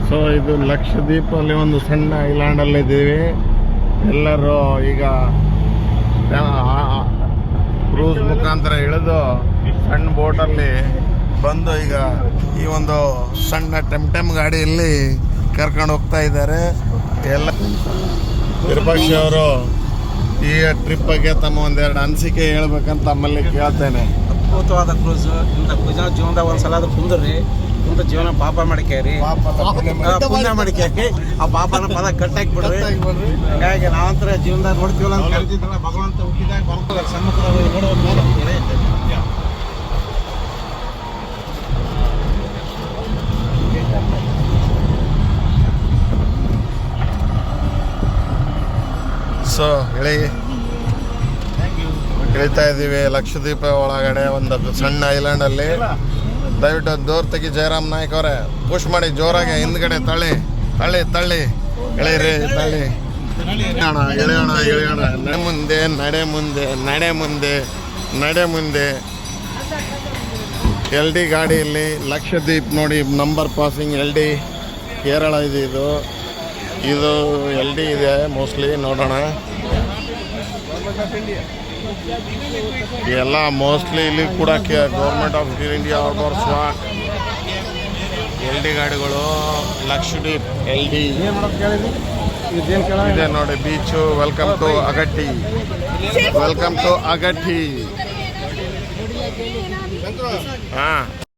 So ಇದು ಲಕ್ಷದ್ವೀಪಲ್ಲಿ ಒಂದು ಸಣ್ಣ ಐಲ್ಯಾಂಡಲ್ಲಿ ಇದ್ದೀವಿ. ಎಲ್ಲರೂ ಈಗ ಕ್ರೂಸ್ ಮುಖಾಂತರ ಇಳಿದು ಸಣ್ಣ ಬೋಟಲ್ಲಿ ಬಂದು ಈಗ ಈ ಒಂದು ಸಣ್ಣ ಟೆಮ್ ಗಾಡಿಯಲ್ಲಿ ಕರ್ಕೊಂಡು ಹೋಗ್ತಾ ಇದ್ದಾರೆ. ಎಲ್ಲ ವಿರೂಪಾಕ್ಷ ಅವರು ಈ ಟ್ರಿಪ್ ಬಗ್ಗೆ ತಮ್ಮ ಒಂದೆರಡು ಅನಿಸಿಕೆ ಹೇಳ್ಬೇಕಂತ ತಮ್ಮಲ್ಲಿ ಕೇಳ್ತೇನೆ. ಅದ್ಭುತವಾದ ಕ್ರೂಸ್. ಇಂಥ ಜೀವನದಾಗ ಒಂದ್ಸಲ ಅದು ಕುಂದ್ರಿ ಕುಂತ ಜೀವನ ಪಾಪ ಮಾಡಿಕ್ಯಾರಿ, ಪುಣ್ಯ ಮಾಡಿಕ್ಯಾರಿ. ಆ ಪಾಪನ ಪದ ಕಟ್ಟಾಕಿ ಬಿಡ್ರಿ. ಹಂಗಾಗಿ ನಾವಂತರ ಜೀವನದಾಗ ನೋಡ್ತೀವಲ್ಲ ಅಂತ ಕರಿತಿದ್ದಲ್ಲ, ಭಗವಂತ ಹುಟ್ಟಿದಾಗ ಬರ್ತದ ಸಮ್ಮುಖದಾಗ ನೋಡ್ಬೋದು ಅಂತೇಳಿ. ಸೊ ಇಳಿತಾ ಇದ್ದೀವಿ ಲಕ್ಷದ್ವೀಪ ಒಳಗಡೆ ಒಂದು ಸಣ್ಣ ಐಲ್ಯಾಂಡಲ್ಲಿ. ದಯವಿಟ್ಟು ದೂರ ತೆಗಿ ಜಯರಾಮ್ ನಾಯ್ಕ ಅವರೇ, ಪುಷ್ ಮಾಡಿ ಜೋರಾಗಿ ಹಿಂದ್ಗಡೆ ತಳ್ಳಿ ತಳ್ಳಿ ತಳ್ಳಿ ಎಳೀರಿ, ತಳ್ಳಿ ಎಳೆಯೋಣ ಎಳೆಯೋಣ. ನಡೆ ಮುಂದೆ ನಡೆ ಮುಂದೆ ನಡೆ ಮುಂದೆ ನಡೆ ಮುಂದೆ. ಎಲ್ ಡಿ ಗಾಡಿಯಲ್ಲಿ ಲಕ್ಷದ್ವೀಪ್ ನೋಡಿ, number passing L D Kerala ಇದು ಎಲ್ ಡಿ ಇದೆ ಮೋಸ್ಟ್ಲಿ. ನೋಡೋಣ, ಎಲ್ಲ ಮೋಸ್ಟ್ಲಿ ಇಲ್ಲಿ ಕೂಡ ಗೌರ್ಮೆಂಟ್ ಆಫ್ ಇಂಡಿಯಾ ಸ್ವಾಟ್ ಎಲ್ ಡಿ ಗಾಡಿಗಳು. ಲಕ್ಷದ್ವೀಪ್ ಎಲ್ ಡಿ ಇದೆ ನೋಡಿ beach. Welcome to Agatti, welcome to Agatti. ಹಾಂ